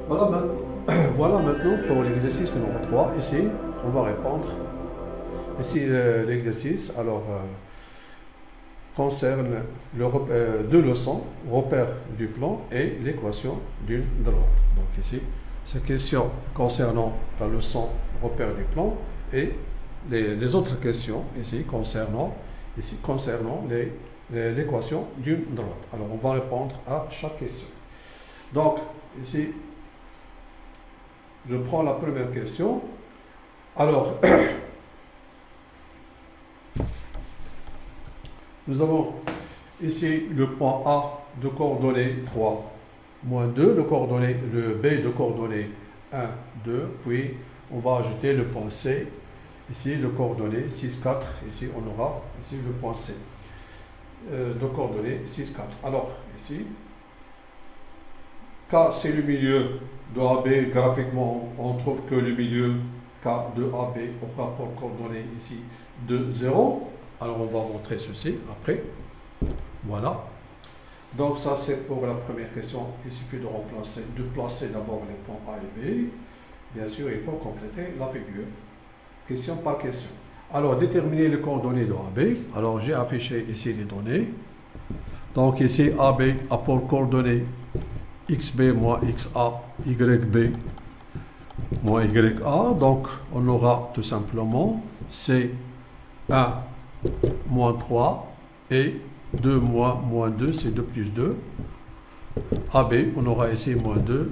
Voilà, voilà maintenant pour l'exercice numéro 3. Ici, on va répondre. Ici, l'exercice concerne deux leçons, repère du plan et l'équation d'une droite. Donc ici, ces questions concernant la leçon repère du plan et les autres questions ici concernant l'équation d'une droite. Alors on va répondre à chaque question. Donc ici, je prends la première question. Alors, nous avons ici le point A de coordonnées 3, moins 2, le B de coordonnées 1, 2, puis on va ajouter le point C, ici le coordonnées 6, 4, ici on aura ici le point C de coordonnées 6, 4. Alors, ici, K c'est le milieu de AB, graphiquement on trouve que le milieu K de AB au rapport coordonnées ici de 0. Alors on va montrer ceci après. Voilà. Donc ça c'est pour la première question. Il suffit de placer d'abord les points A et B. Bien sûr, il faut compléter la figure. Question par question. Alors déterminer les coordonnées de AB. Alors j'ai affiché ici les données. Donc ici AB a pour coordonnées XB moins XA, YB moins YA. Donc on aura tout simplement C1 moins 3 et 2 moins 2, c'est 2 plus 2. AB, on aura ici moins 2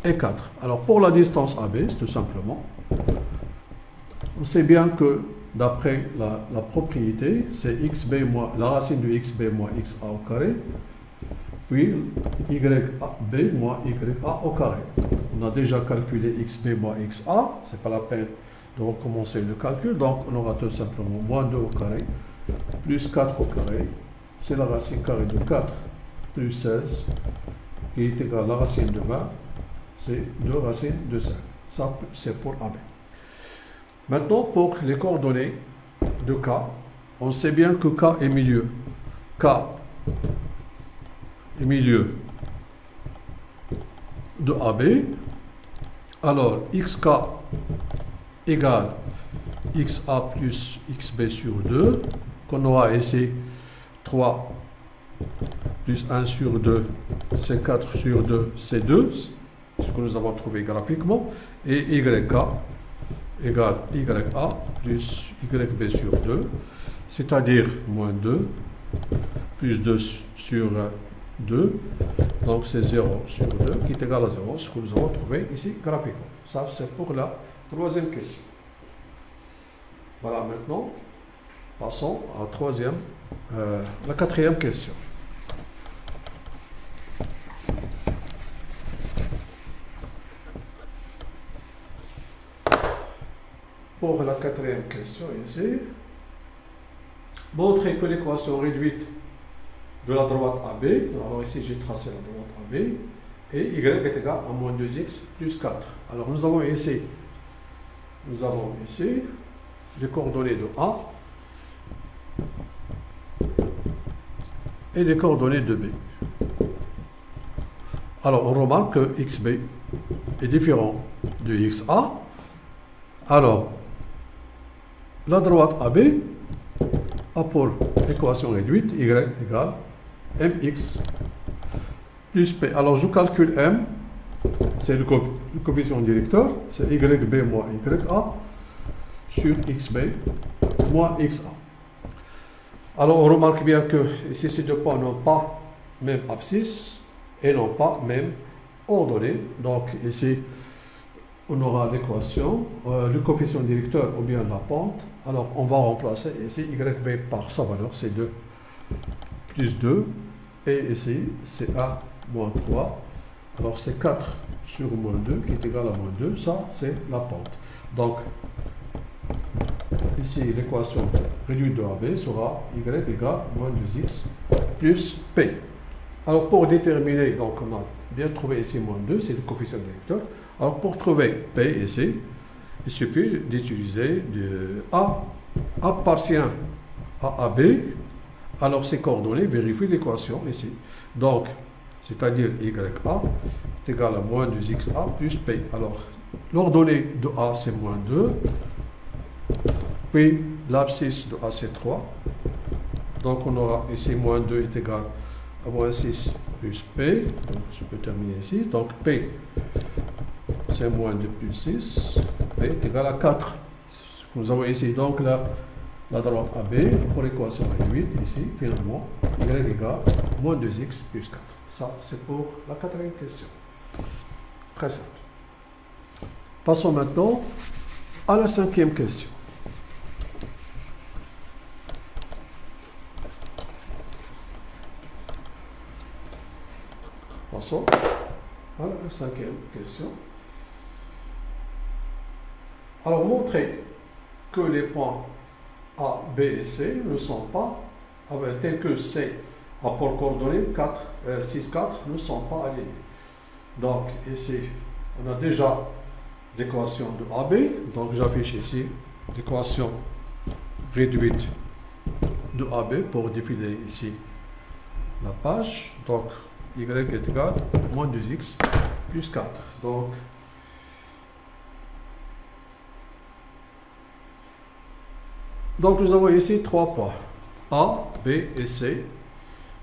et 4. Alors pour la distance AB, tout simplement, on sait bien que d'après la propriété, c'est XB moins la racine de XB moins XA au carré, puis YB moins YA au carré. On a déjà calculé XB moins XA, c'est pas la peine de recommencer le calcul, donc on aura tout simplement moins 2 au carré, plus 4 au carré, c'est la racine carrée de 4 plus 16, qui est égal à la racine de 20, c'est 2 racines de 5. Ça, c'est pour AB. Maintenant, pour les coordonnées de K, on sait bien que K est milieu. K est milieu de AB. Alors, XK égale XA plus XB sur 2, qu'on aura ici 3 plus 1 sur 2, c'est 4 sur 2, c'est 2, ce que nous avons trouvé graphiquement, et YK égale YA plus YB sur 2, c'est-à-dire moins 2, plus 2 sur 2, donc c'est 0 sur 2, qui est égal à 0, ce que nous avons trouvé ici graphiquement. Ça, c'est pour la troisième question. Voilà, maintenant, passons à la quatrième question. Pour la quatrième question ici, montrer que l'équation réduite de la droite AB, alors ici j'ai tracé la droite AB, et Y est égal à moins 2x plus 4. Alors nous avons ici les coordonnées de A et les coordonnées de B. Alors on remarque que XB est différent de XA. Alors, la droite AB a pour équation réduite Y égale mx plus p. Alors je calcule m, c'est le coefficient directeur, c'est YB moins YA sur XB moins XA. Alors on remarque bien que ici ces deux points n'ont pas même abscisse et n'ont pas même ordonnée. Donc ici on aura l'équation, le coefficient directeur ou bien la pente. Alors on va remplacer ici YB par sa valeur, c'est 2 plus 2. Et ici c'est 1 moins 3. Alors c'est 4 sur moins 2 qui est égal à moins 2. Ça c'est la pente. Donc ici l'équation réduite de AB sera Y égale moins 2x plus P. Alors pour déterminer, donc on a bien trouvé ici moins 2, c'est le coefficient directeur. Alors pour trouver P ici, il suffit d'utiliser A appartient à AB, alors ces coordonnées vérifient l'équation ici. Donc c'est-à-dire YA, est égal à moins 2XA plus P. Alors, l'ordonnée de A, c'est moins 2. Puis, l'abscisse de A, c'est 3. Donc, on aura ici moins 2 est égal à moins 6 plus P. Donc, je peux terminer ici. Donc, P, c'est moins 2 plus 6. P est égal à 4. Nous avons ici donc la droite AB pour l'équation réduite, ici, finalement, y égale moins 2x plus 4. Ça, c'est pour la quatrième question. Très simple. Passons maintenant à la cinquième question. Passons à la cinquième question. Alors, montrer que les points A, B et C ne sont pas, tels que C, rapport coordonnées 6, 4, ne sont pas alignés. Donc, ici, on a déjà l'équation de AB. Donc, j'affiche ici l'équation réduite de AB pour défiler ici la page. Donc, Y est égal à moins 2x plus 4. Donc, nous avons ici 3 points, A, B et C.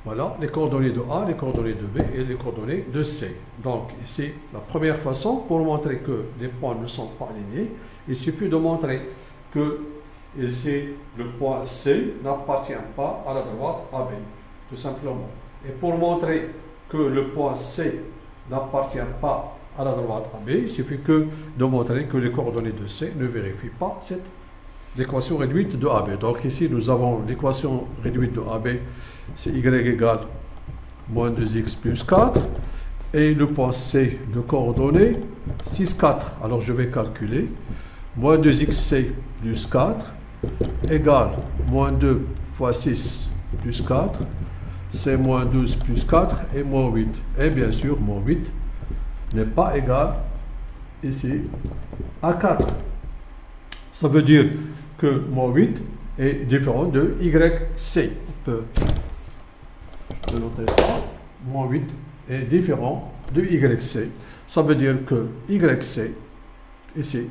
Voilà, les coordonnées de A, les coordonnées de B et les coordonnées de C. Donc, ici, la première façon, pour montrer que les points ne sont pas alignés, il suffit de montrer que ici, le point C n'appartient pas à la droite AB, tout simplement. Et pour montrer que le point C n'appartient pas à la droite AB, il suffit que de montrer que les coordonnées de C ne vérifient pas cette l'équation réduite de AB. Donc ici, nous avons l'équation réduite de AB, c'est Y égale moins 2x plus 4. Et le point C de coordonnées, 6, 4. Alors je vais calculer. Moins 2xc plus 4 égale moins 2 fois 6 plus 4. C'est moins 12 plus 4 et moins 8. Et bien sûr, moins 8 n'est pas égal ici à 4. Ça veut dire que moins 8 est différent de YC. Je peux noter ça. Moins 8 est différent de YC. Ça veut dire que YC, ici,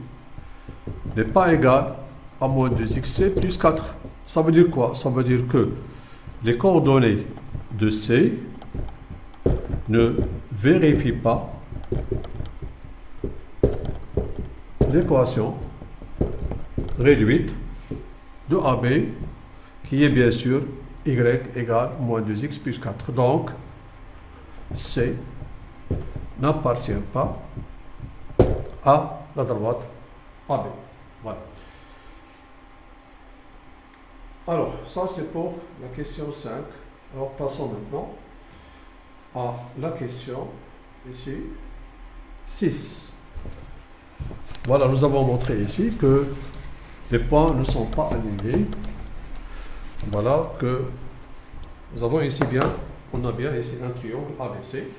n'est pas égal à moins 2XC plus 4. Ça veut dire quoi? Ça veut dire que les coordonnées de C ne vérifient pas l'équation réduite de AB, qui est bien sûr Y égale moins 2x plus 4. Donc, C n'appartient pas à la droite AB. Voilà. Alors, ça c'est pour la question 5. Alors, passons maintenant à la question, ici, 6. Voilà, nous avons montré ici que les points ne sont pas alignés. Voilà que nous avons ici bien, on a bien ici un triangle ABC.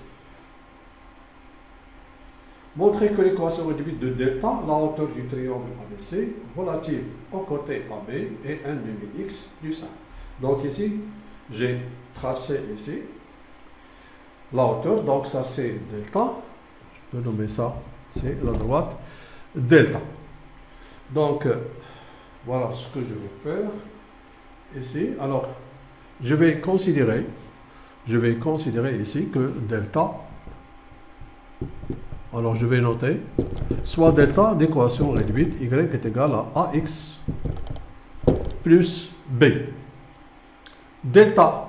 Montrer que l'équation réduite de delta, la hauteur du triangle ABC, relative au côté AB est 1 demi x plus 1. Donc ici, j'ai tracé ici la hauteur, donc ça c'est delta. Je peux nommer ça, c'est la droite delta. Donc, voilà ce que je vais faire ici. Alors, je vais considérer ici que delta, alors je vais noter, soit delta d'équation réduite, y est égal à ax plus b. Delta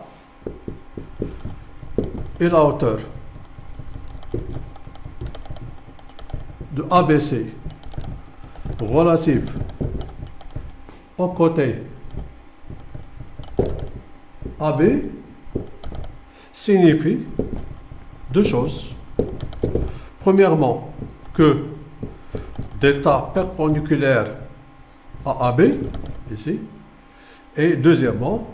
est la hauteur de ABC relative au côté AB signifie deux choses. Premièrement, que delta perpendiculaire à AB, ici, et deuxièmement,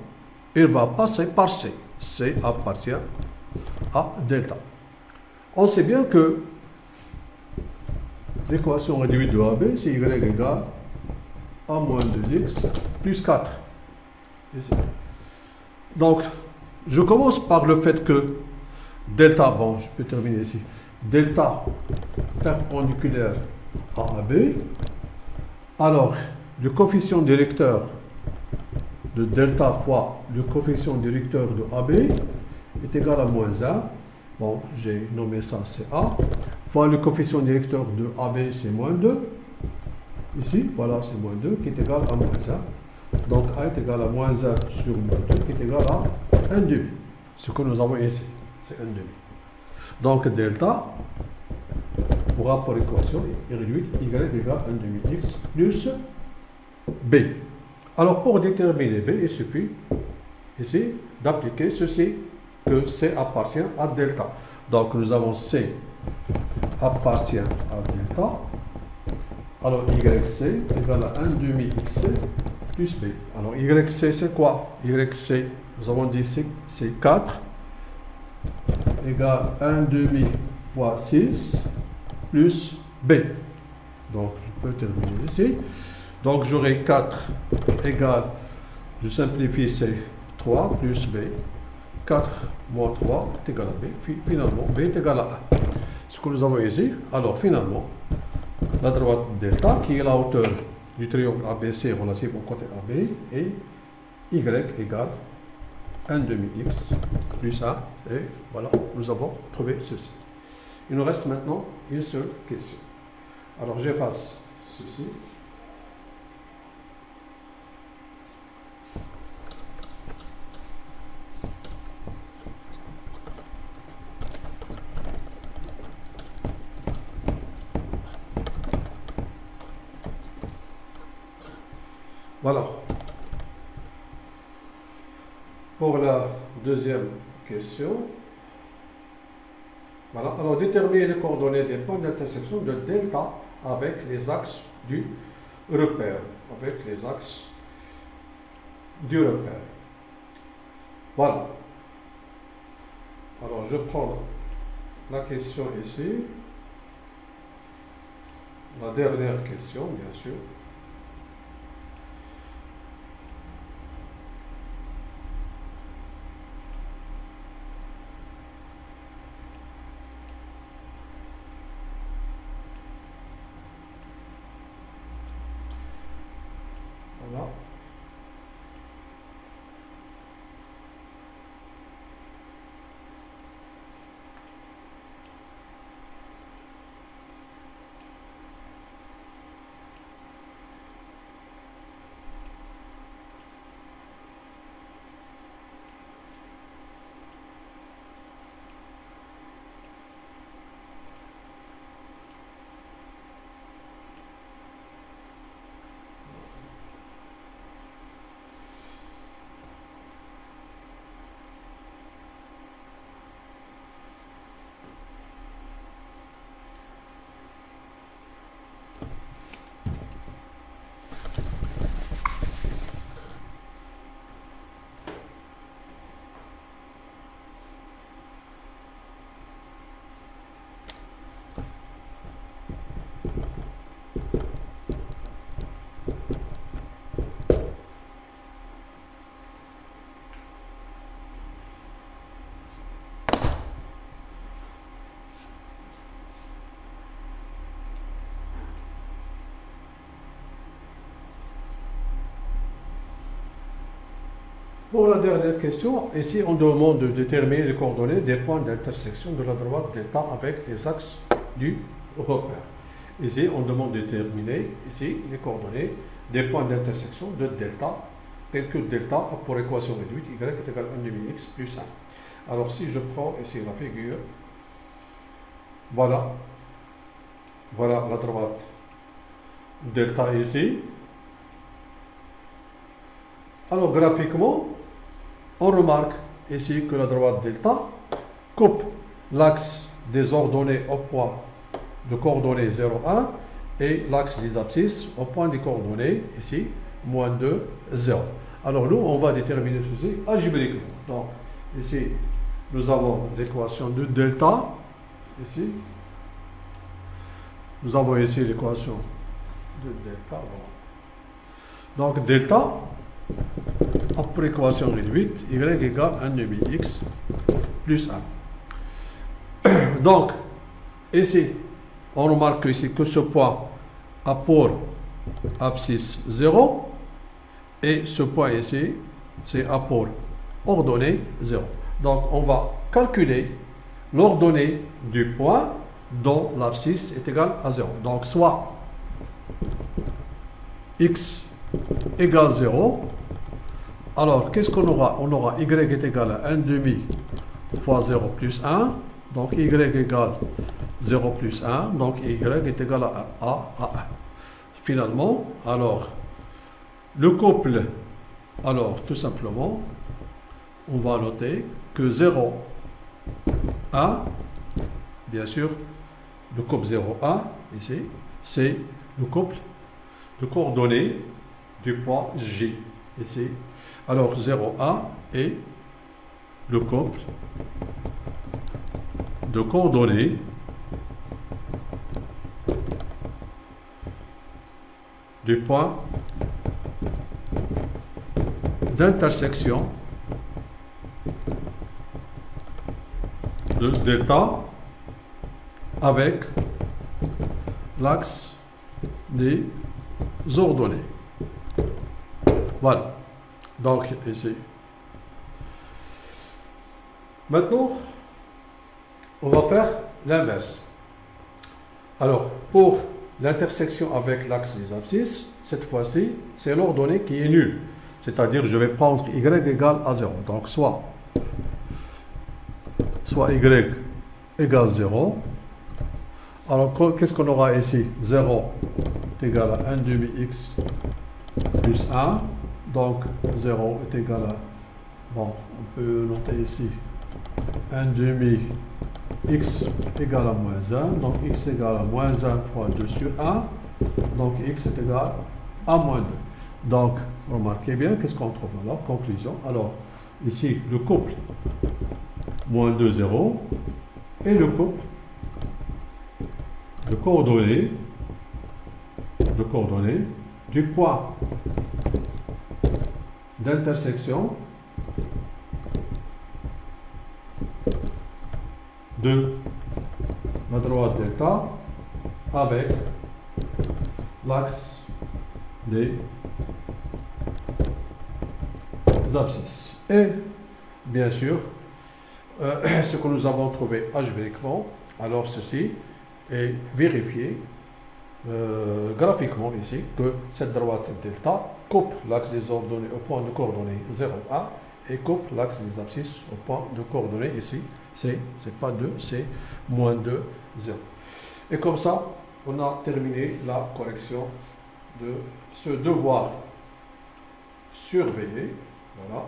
il va passer par C. C appartient à delta. On sait bien que l'équation réduite de AB, c'est Y égale à moins 2x plus 4. Ici. Donc, je commence par le fait que delta, bon, je peux terminer ici, delta perpendiculaire à AB. Alors, le coefficient directeur de delta fois le coefficient directeur de AB est égal à moins 1. Bon, j'ai nommé ça CA. Fois le coefficient directeur de AB, c'est moins 2. Ici, voilà, c'est moins 2 qui est égal à moins 1. Donc A est égal à moins 1 sur moins 2 qui est égal à 1 demi. Ce que nous avons ici, c'est 1 demi. Donc delta, pour rapport à l'équation, est réduite y égale 1 demi x plus b. Alors pour déterminer b, il suffit ici d'appliquer ceci, que C appartient à delta. Donc nous avons C appartient à delta. Alors yc égale à 1 demi x plus b. Alors yc c'est quoi? Yc, nous avons dit c'est 4 égale 1 demi fois 6 plus b. Donc je peux terminer ici. Donc j'aurai 4 égale, je simplifie, c'est 3 plus b. 4 moins 3 est égal à b. Finalement, b est égal à 1. Ce que nous avons ici, alors finalement, la droite delta, qui est la hauteur du triangle ABC relative au côté AB, est y égale 1 demi x plus 1. Et voilà, nous avons trouvé ceci. Il nous reste maintenant une seule question. Alors j'efface ceci. Voilà. Pour la deuxième question, voilà. Alors, déterminer les coordonnées des points d'intersection de delta avec les axes du repère. Avec les axes du repère. Voilà. Alors, je prends la question ici. La dernière question, bien sûr. Voilà. Pour la dernière question, ici on demande de déterminer les coordonnées des points d'intersection de la droite delta avec les axes du repère. Ici on demande de déterminer ici les coordonnées des points d'intersection de delta, tels que delta pour équation réduite, y est égal à 1 demi x plus 1. Alors si je prends ici la figure, voilà la droite delta ici. Alors graphiquement, on remarque ici que la droite delta coupe l'axe des ordonnées au point de coordonnées 0, 1 et l'axe des abscisses au point des coordonnées ici, moins 2, 0. Alors nous, on va déterminer ceci algébriquement. Donc ici, nous avons l'équation de delta. Ici, nous avons ici l'équation de delta. Donc delta, pour équation réduite, y égale 1 demi x plus 1. Donc, ici, on remarque ici que ce point a pour abscisse 0 et ce point ici, c'est A pour ordonnée 0. Donc, on va calculer l'ordonnée du point dont l'abscisse est égale à 0. Donc, soit x égale 0. Alors, qu'est-ce qu'on aura? On aura y est égal à 1 demi fois 0 plus 1. Donc, y égale 0 plus 1. Donc, y est égal à 1. Finalement, alors, le couple, alors, tout simplement, on va noter que 0, 1, bien sûr, le couple 0, 1, ici, c'est le couple de coordonnées du point J, ici. Alors, 0, 1 est le couple de coordonnées du point d'intersection de delta avec l'axe des ordonnées. Voilà. Donc, ici. Maintenant, on va faire l'inverse. Alors, pour l'intersection avec l'axe des abscisses, cette fois-ci, c'est l'ordonnée qui est nulle. C'est-à-dire, je vais prendre y égale à 0. Donc, soit y égale 0. Alors, qu'est-ce qu'on aura ici? 0 est égal à 1 demi x plus 1. Donc, 0 est égal à, bon, on peut noter ici 1 demi x égale à moins 1. Donc, x égale à moins 1 fois 2 sur 1. Donc, x est égal à moins 2. Donc, remarquez bien, qu'est-ce qu'on trouve alors? Conclusion. Alors, ici, le couple moins 2, 0 et le couple de coordonnées du point d'intersection de la droite delta avec l'axe des abscisses. Et bien sûr, ce que nous avons trouvé algébriquement, alors ceci est vérifié graphiquement ici que cette droite delta coupe l'axe des ordonnées au point de coordonnées 0, 1 et coupe l'axe des abscisses au point de coordonnées ici. C'est pas 2, c'est moins 2, 0. Et comme ça, on a terminé la correction de ce devoir surveillé. Voilà.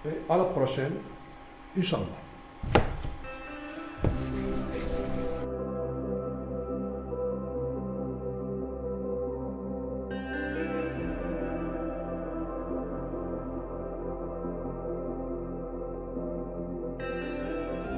Et à la prochaine, Inch'Allah.